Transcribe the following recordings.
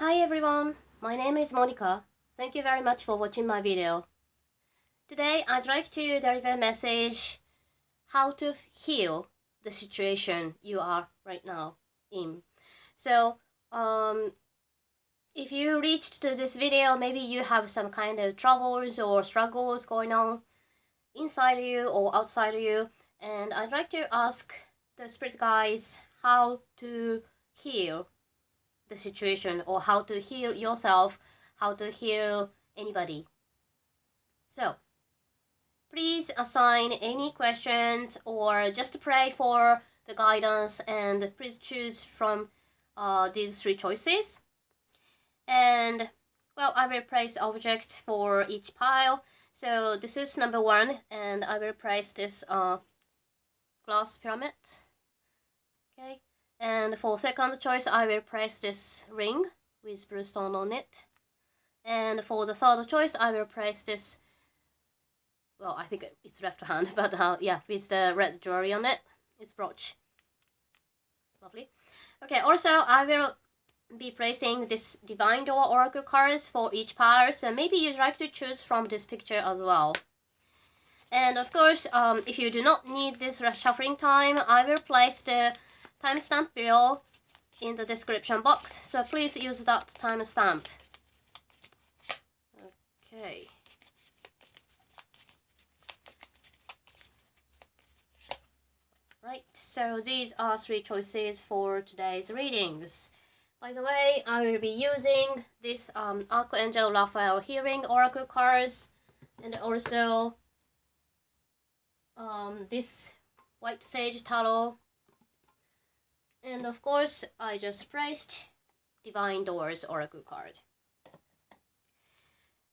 Hi everyone, my name is Monica. Thank you very much for watching my video. Today I'd like to deliver a message how to heal the situation you are right now in. So, if you reached to this video, maybe you have some kind of troubles or struggles going on inside you or outside you, and I'd like to ask the spirit guides how to heal the situation or how to heal yourself, how to heal anybody. So please assign any questions or just pray for the guidance, and please choose from these three choices. And well, I will place object for each pile. So this is number 1, and I will place this glass pyramid. Okay. And for second choice, I will place this ring with blue stone on it. And for the third choice, I will place this, well, I think it's left hand, but yeah, with the red jewelry on it. It's brooch. Lovely. Okay, also I will be placing this Divine Door Oracle cards for each pile, so maybe you'd like to choose from this picture as well. And of course, if you do not need this shuffling time, I will place the timestamp below in the description box, so please use that timestamp. Okay. Right, so these are 3 choices for today's readings. By the way, I will be using this Archangel Raphael Healing Oracle cards, and also this White Sage Tarot. And of course, I just placed Divine Doors Oracle card.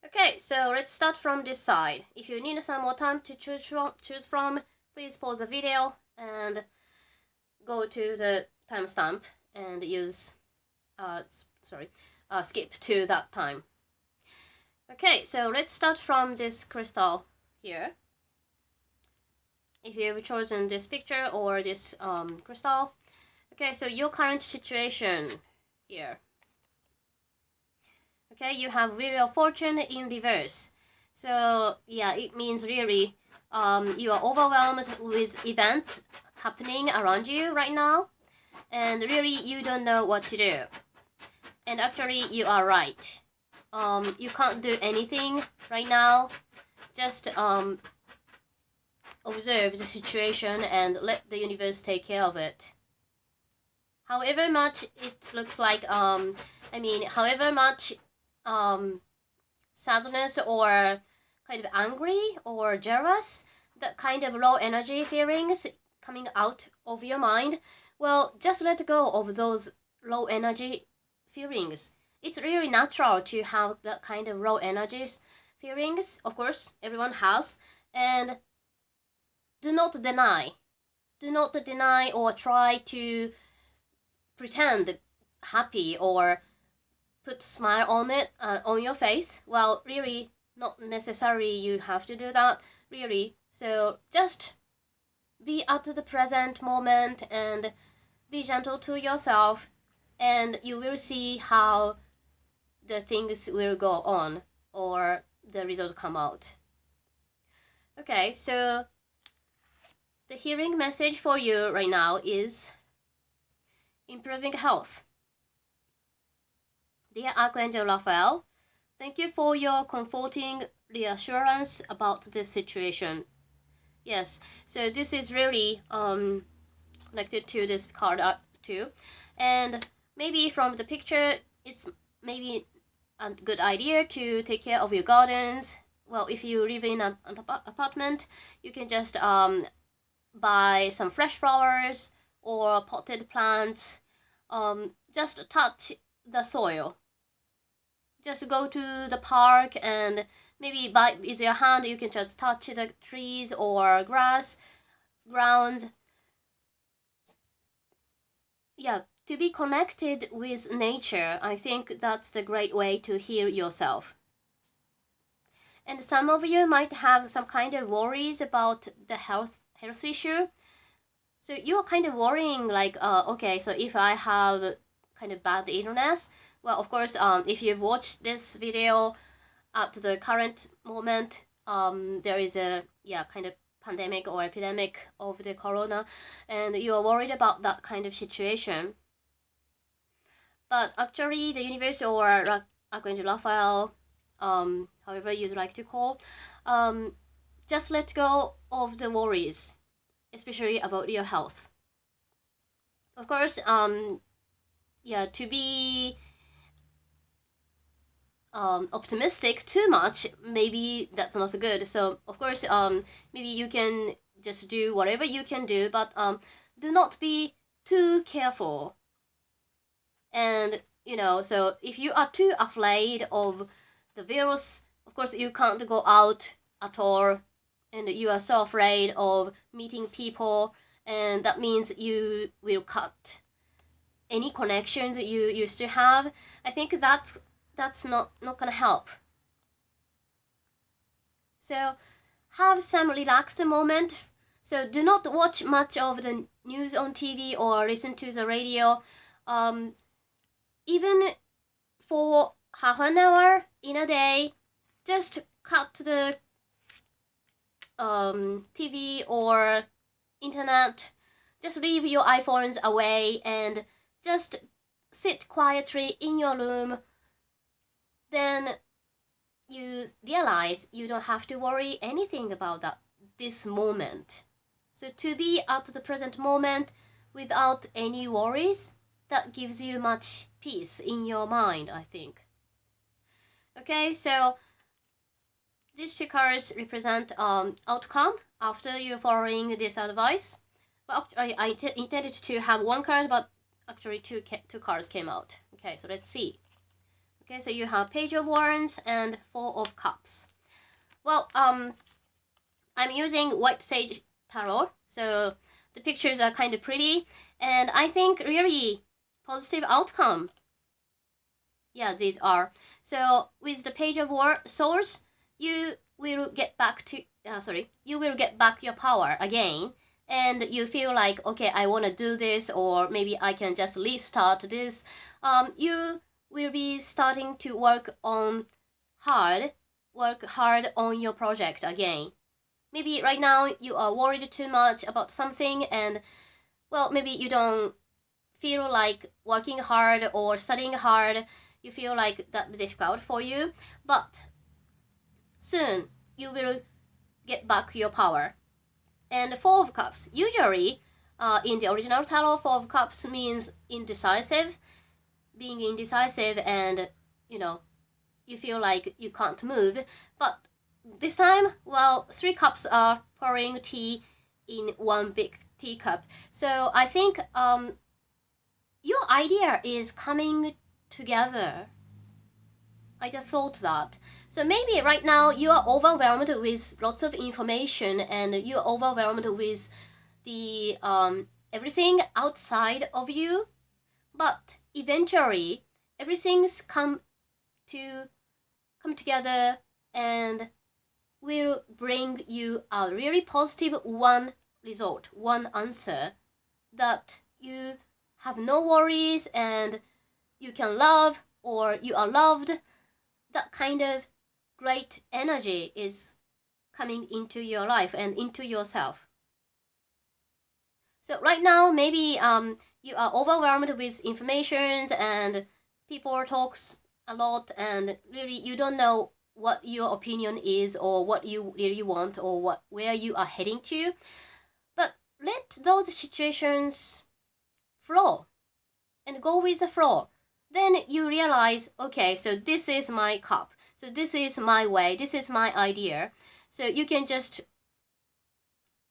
Okay, so let's start from this side. If you need some more time to choose from, please pause the video and go to the timestamp and use, skip to that time. Okay, so let's start from this crystal here. If you've chosen this picture or this crystal. Okay, so your current situation here. Okay, you have Wheel of Fortune in reverse. So yeah, it means really you are overwhelmed with events happening around you right now, and really you don't know what to do. And actually you are right. You can't do anything right now. Just observe the situation and let the universe take care of it. However much it looks like, however much sadness or kind of angry or jealous, that kind of low energy feelings coming out of your mind, well, just let go of those low energy feelings. It's really natural to have that kind of low energies feelings. Of course, everyone has. And do not deny or try to pretend happy or put smile on it on your face. Well, really not necessarily you have to do that, really. So just be at the present moment and be gentle to yourself, and you will see how the things will go on or the result come out. Okay, so the healing message for you right now is improving health. Dear Archangel Raphael, thank you for your comforting reassurance about this situation. Yes, so this is really connected to this card too. And maybe from the picture, it's maybe a good idea to take care of your gardens. Well, if you live in an apartment, you can just buy some fresh flowers or potted plants. Just touch the soil. Just go to the park and maybe with your hand you can just touch the trees or grass, ground. Yeah, to be connected with nature, I think that's the great way to heal yourself. And some of you might have some kind of worries about the health issue. So you're kind of worrying like, okay, so if I have kind of bad illness, Well, of course, if you've watched this video at the current moment, there is a kind of pandemic or epidemic of the corona, and you are worried about that kind of situation. But actually, the universe or Archangel Raphael, however you'd like to call, just let go of the worries, especially about your health. Of course, to be optimistic too much, maybe that's not good. So of course, maybe you can just do whatever you can do, but do not be too careful. And so if you are too afraid of the virus, of course you can't go out at all, and you are so afraid of meeting people, and that means you will cut any connections that you used to have. I think that's not gonna help. So have some relaxed moment. So do not watch much of the news on TV or listen to the radio. Even for half an hour in a day, just cut the TV or internet. Just leave your iPhones away and just sit quietly in your room. Then you realize you don't have to worry anything about this moment. So to be at the present moment without any worries, that gives you much peace in your mind, I think. Okay, so these two cards represent outcome after you following this advice. But I intended to have one card, but actually two cards came out. Okay, so let's see. Okay, so you have Page of Wands and Four of Cups. Well, I'm using White Sage Tarot, so the pictures are kind of pretty, and I think really positive outcome. Yeah, these are. So with the Page of Swords, you will get back your power again, and you feel like, okay, I want to do this, or maybe I can just restart this. You will be starting to work hard on your project again. Maybe right now you are worried too much about something, and well, maybe you don't feel like working hard or studying hard. You feel like that's difficult for you, but soon you will get back your power. And Four of Cups, usually in the original tarot, Four of Cups means being indecisive, and you feel like you can't move. But this time, well, Three Cups are pouring tea in one big teacup. So I think your idea is coming together. I just thought that. So maybe right now you are overwhelmed with lots of information, and you are overwhelmed with the everything outside of you. But eventually, everything's come together and will bring you a really positive one result, one answer, that you have no worries and you can love, or you are loved. That kind of great energy is coming into your life and into yourself. So right now, maybe you are overwhelmed with information and people talks a lot, and really you don't know what your opinion is, or what you really want, or where you are heading to. But let those situations flow and go with the flow. Then you realize, okay, so this is my cup, so this is my way, this is my idea. So you can just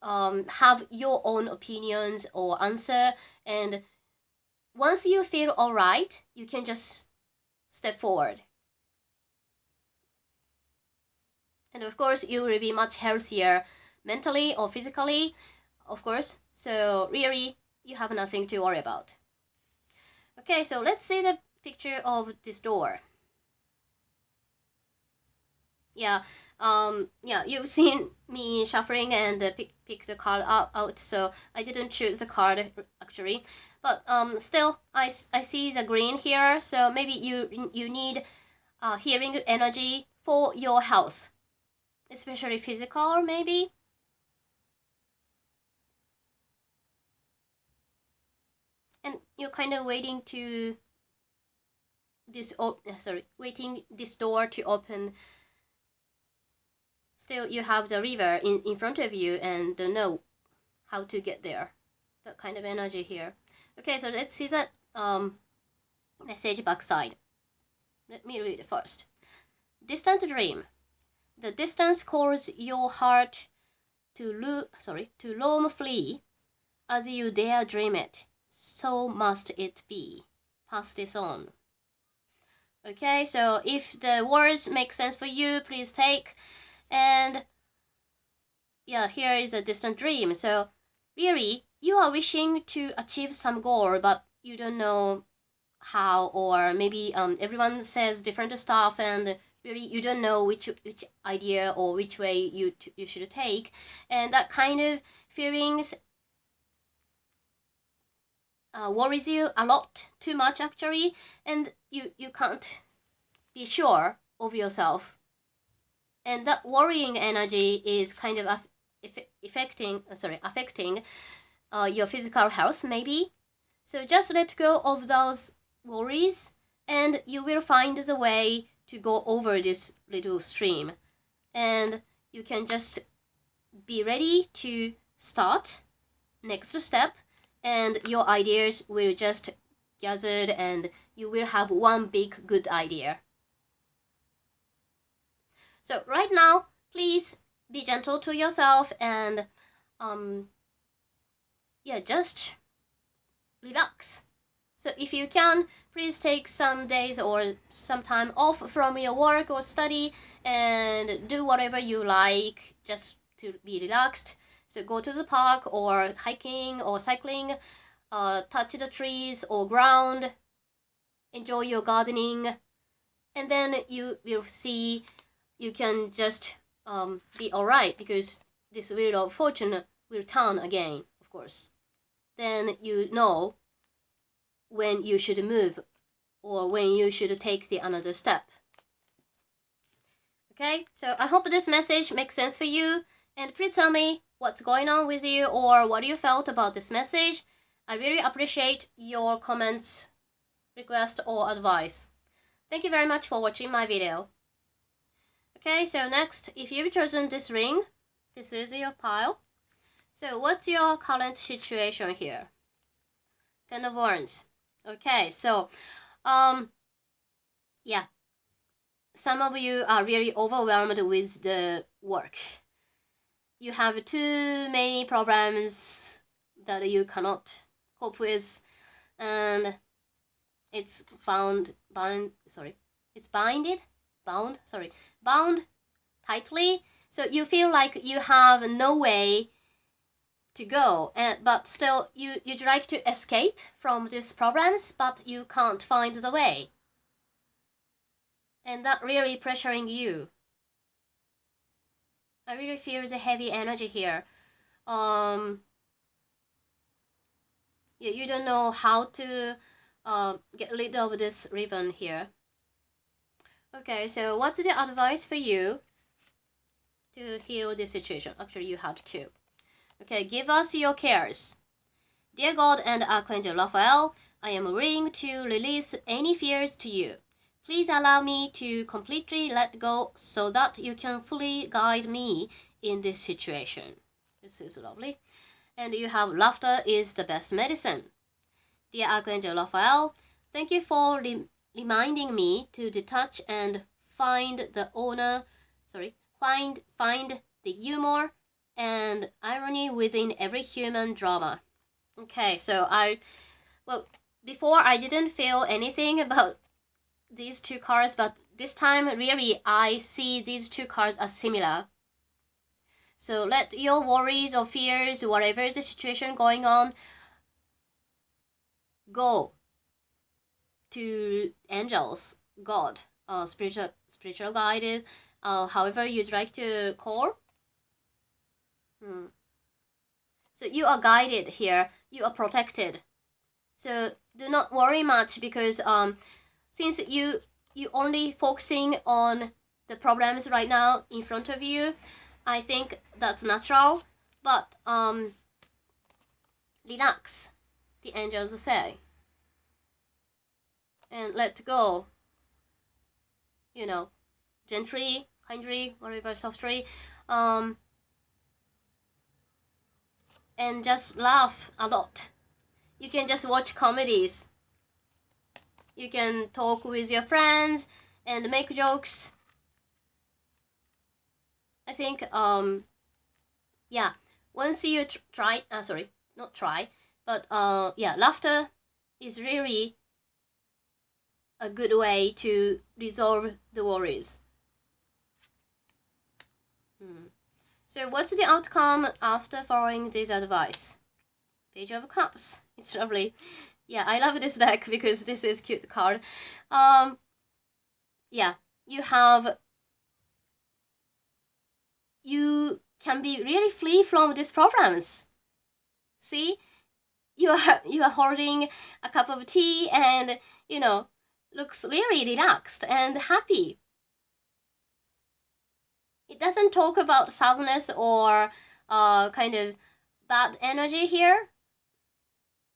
have your own opinions or answer, and once you feel all right, you can just step forward. And of course, you will be much healthier mentally or physically, of course. So really, you have nothing to worry about. Okay, so let's see the picture of this door. Yeah, you've seen me shuffling and pick the card out, so I didn't choose the card actually. but still I see the green here, so maybe you need healing energy for your health, especially physical maybe. And you're kind of waiting this door to open. Still you have the river in front of you and don't know how to get there. That kind of energy here. Okay, so let's see that message backside. Let me read it first. Distant dream. The distance calls your heart to roam free as you dare dream it. So must it be. Pass this on. Okay, so if the words make sense for you, please take. And yeah, here is a distant dream. So really, you are wishing to achieve some goal, but you don't know how, or maybe everyone says different stuff, and really you don't know which idea or which way you should take, and that kind of feelings worries you a lot, too much actually, and you can't be sure of yourself, and that worrying energy is kind of affecting your physical health maybe. So just let go of those worries and you will find the way to go over this little stream, and you can just be ready to start next step, and your ideas will just gathered and you will have one big good idea. So right now, please be gentle to yourself and just relax. So if you can, please take some days or some time off from your work or study and do whatever you like just to be relaxed. So go to the park or hiking or cycling, touch the trees or ground, enjoy your gardening, and then you will see you can just be alright, because this wheel of fortune will turn again, of course. Then you know when you should move or when you should take the another step. Okay, so I hope this message makes sense for you, and please tell me what's going on with you or what you felt about this message. I really appreciate your comments, request or advice. Thank you very much for watching my video. Okay, so next, if you've chosen this ring, this is your pile. So what's your current situation here? Ten of Wands. Okay, so yeah, some of you are really overwhelmed with the work. You have too many problems that you cannot cope with, and it's bound tightly. So you feel like you have no way to go, but still you'd like to escape from these problems, but you can't find the way, and that really pressuring you. I really feel the heavy energy here. You don't know how to get rid of this ribbon here. Okay, so what's the advice for you to heal this situation? Actually, you had two. Okay, give us your cares. Dear God and Archangel Raphael, I am willing to release any fears to you. Please allow me to completely let go so that you can fully guide me in this situation. This is lovely. And you have laughter is the best medicine. Dear Archangel Raphael, thank you for reminding me to detach and find the humor and irony within every human drama. Okay, so before I didn't feel anything about these two cards, but this time really I see these two cards as similar. So let your worries or fears, whatever is the situation going on, go to angels, God, spiritual guides, however you'd like to call. So you are guided here, you are protected. So do not worry much, because since you only focusing on the problems right now in front of you, I think that's natural. But relax, the angels say, and let go, gently, kindly, whatever, softly, and just laugh a lot. You can just watch comedies. You can talk with your friends and make jokes. I think yeah, once you try, not try, but yeah, laughter is really a good way to resolve the worries. So what's the outcome after following this advice? Page of Cups. It's lovely. Yeah, I love this deck because this is cute card. Yeah, you can be really free from these problems. See, you are holding a cup of tea and looks really relaxed and happy. It doesn't talk about sadness or kind of bad energy here.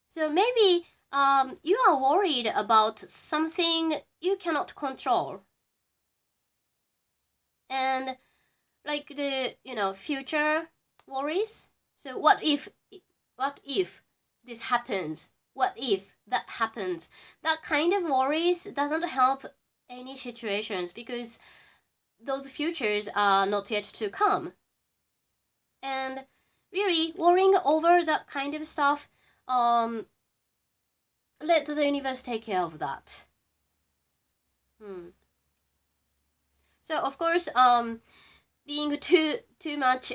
So maybe you are worried about something you cannot control, and like the future worries. So what if this happens? What if that happens? That kind of worries doesn't help any situations, because those futures are not yet to come. And really worrying over that kind of stuff, let the universe take care of that. So of course, being too much,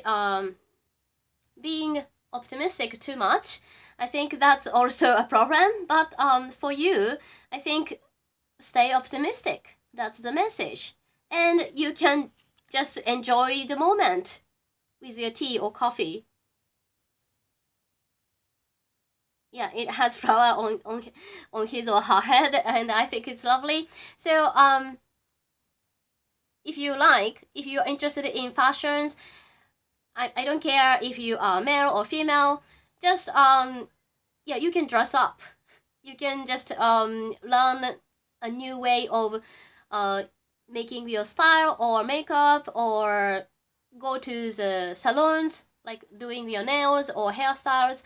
being optimistic too much, I think that's also a problem. But for you, I think stay optimistic. That's the message, and you can just enjoy the moment with your tea or coffee. Yeah, it has flower on his or her head, and I think it's lovely. So if you're interested in fashions, I don't care if you are male or female, just yeah, you can dress up. You can just learn a new way of making your style or makeup, or go to the salons, like doing your nails or hairstyles.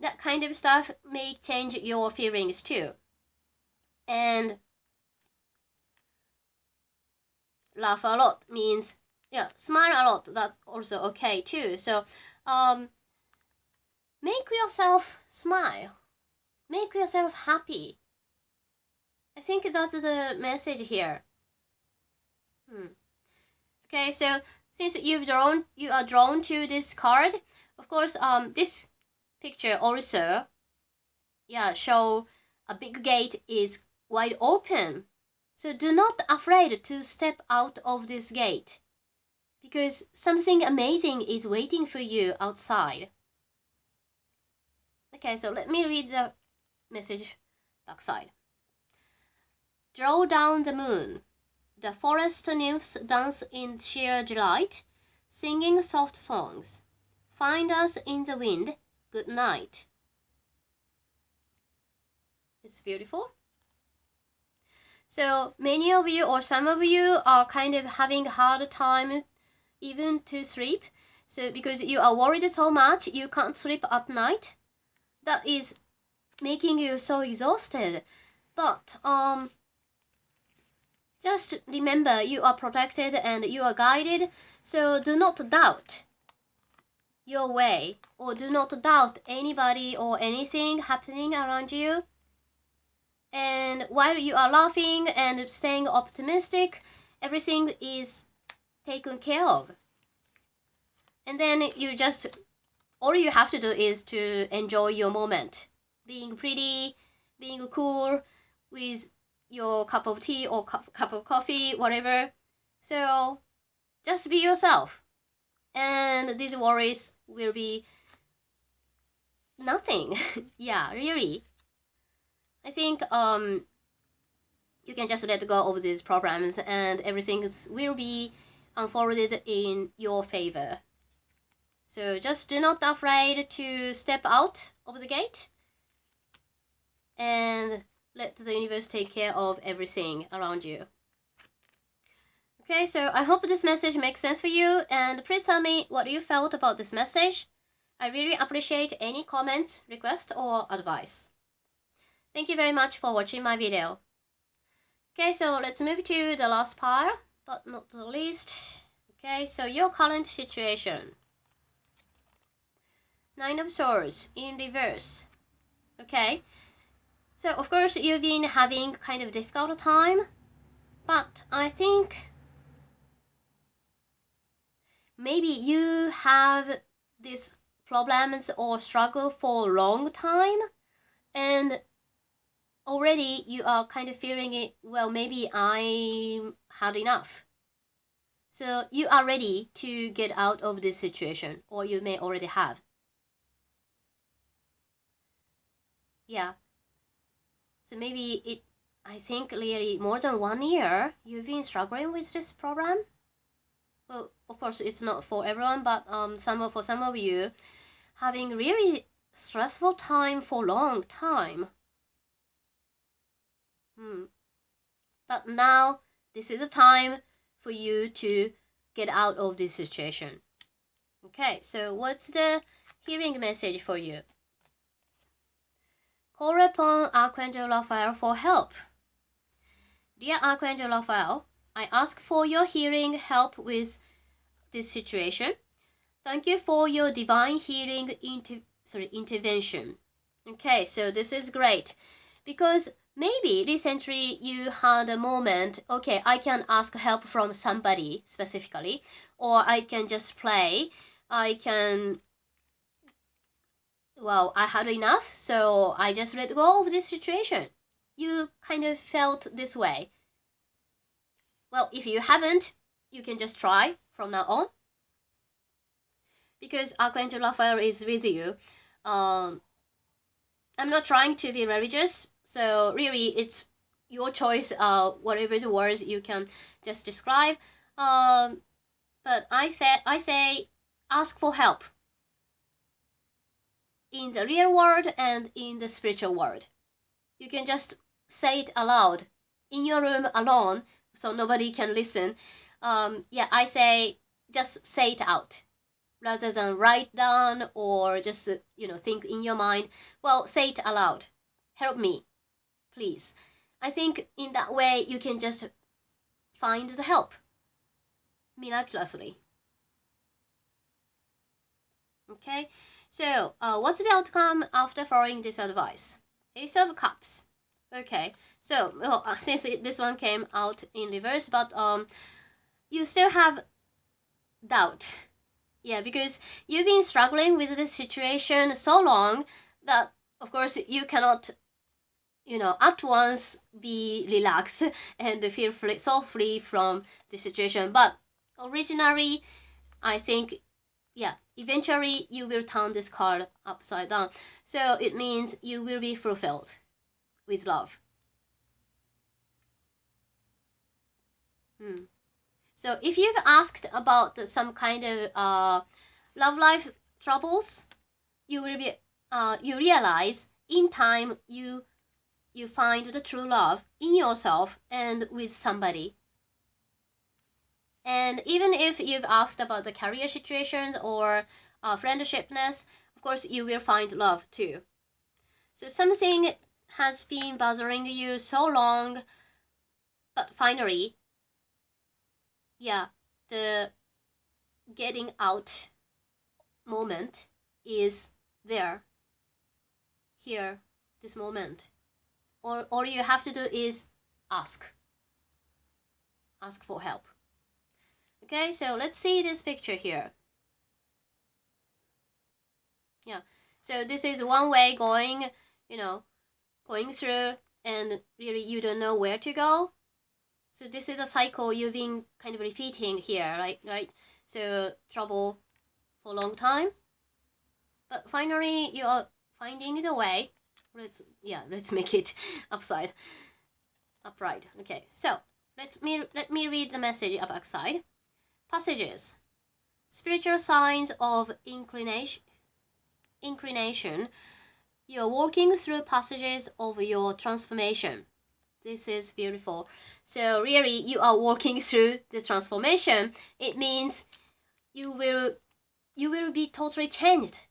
That kind of stuff may change your feelings too. And laugh a lot means, yeah, smile a lot. That's also okay too. So make yourself smile. Make yourself happy. I think that's the message here. Okay, so since you are drawn to this card, of course, this picture also, yeah, show a big gate is wide open. So do not afraid to step out of this gate, because something amazing is waiting for you outside. Okay, so let me read the message backside. Draw down the moon. The forest nymphs dance in sheer delight, singing soft songs. Find us in the wind. Good night. It's beautiful. So many of you, or some of you, are kind of having a hard time even to sleep. So because you are worried so much, you can't sleep at night. That is making you so exhausted. But just remember, you are protected and you are guided. So do not doubt your way, or do not doubt anybody or anything happening around you. And while you are laughing and staying optimistic, everything is taken care of. And then all you have to do is to enjoy your moment, being pretty, being cool with your cup of tea or cup of coffee, whatever. So just be yourself, and these worries will be nothing. Yeah, really. I think you can just let go of these problems and everything will be unfolded in your favor. So just do not afraid to step out of the gate and let the universe take care of everything around you. Okay, so I hope this message makes sense for you, and please tell me what you felt about this message. I really appreciate any comments, requests, or advice. Thank you very much for watching my video. Okay, so let's move to the last part, but not the least. Okay, so your current situation. Nine of Swords in reverse. Okay, so of course you've been having kind of difficult time, but I think maybe you have these problems or struggle for a long time, and already you are kind of feeling it, well, maybe I had enough. So you are ready to get out of this situation, or you may already have. Yeah. So maybe I think really more than 1 year you've been struggling with this problem. Well, of course it's not for everyone, but for some of you, having really stressful time for a long time. But now this is a time for you to get out of this situation. Okay, so what's the healing message for you? Call upon Archangel Raphael for help. Dear Archangel Raphael, I ask for your healing help with this situation. Thank you for your divine healing intervention. Okay, so this is great because maybe recently you had a moment, okay, I can ask help from somebody specifically, or I can just play. Well, I had enough, so I just let go of this situation. You kind of felt this way. Well, if you haven't, you can just try from now on. Because Archangel Raphael is with you. I'm not trying to be religious, so really it's your choice, whatever the words you can just describe. But I say ask for help. In the real world and in the spiritual world. You can just say it aloud in your room alone so nobody can listen. I say just say it out rather than write down or just think in your mind. Well, say it aloud. Help me, please. I think in that way you can just find the help miraculously. Okay. So, what's the outcome after following this advice? Ace of Cups. Okay, so since this one came out in reverse, but you still have doubt. Yeah, because you've been struggling with this situation so long that, of course, you cannot, at once be relaxed and feel so free from the situation. But originally, I think eventually you will turn this card upside down. So it means you will be fulfilled with love. So if you've asked about some kind of love life troubles, you will be you realize in time you find the true love in yourself and with somebody. And even if you've asked about the career situations or friendshipness, of course, you will find love too. So something has been bothering you so long, but finally, the getting out moment is there, here, this moment. All you have to do is ask for help. Okay, so let's see this picture here. Yeah, so this is one way going through, and really you don't know where to go. So this is a cycle you've been kind of repeating here, right? So trouble for a long time, but finally you are finding the way let's make it upright. Okay, so let me read the message of upside. Passages. Spiritual signs of inclination. You're walking through passages of your transformation. This is beautiful. So really, you are walking through the transformation. It means you will be totally changed,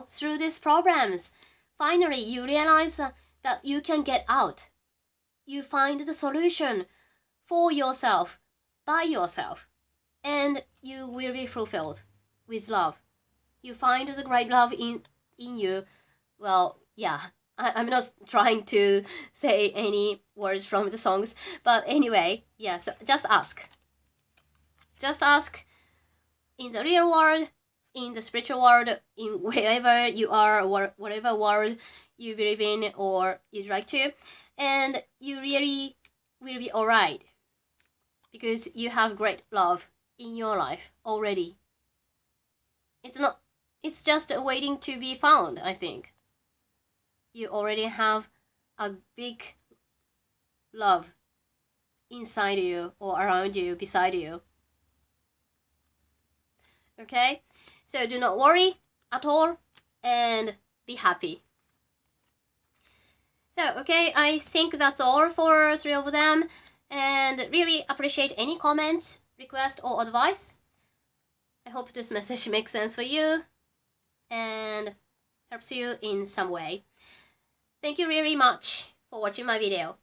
through these programs. Finally, you realize that you can get out. You find the solution for yourself, by yourself, and you will be fulfilled with love. You find the great love in you. Well, yeah, I'm not trying to say any words from the songs, but anyway, yeah, so just ask. Just ask in the real world, in the spiritual world, in wherever you are, or whatever world you believe in or you'd like to, and you really will be alright because you have great love in your life already. It's just waiting to be found, I think. You already have a big love inside you or around you, beside you. Okay? So do not worry at all and be happy. So, okay, I think that's all for 3 of them, and really appreciate any comments, request, or advice. I hope this message makes sense for you and helps you in some way. Thank you very much for watching my video.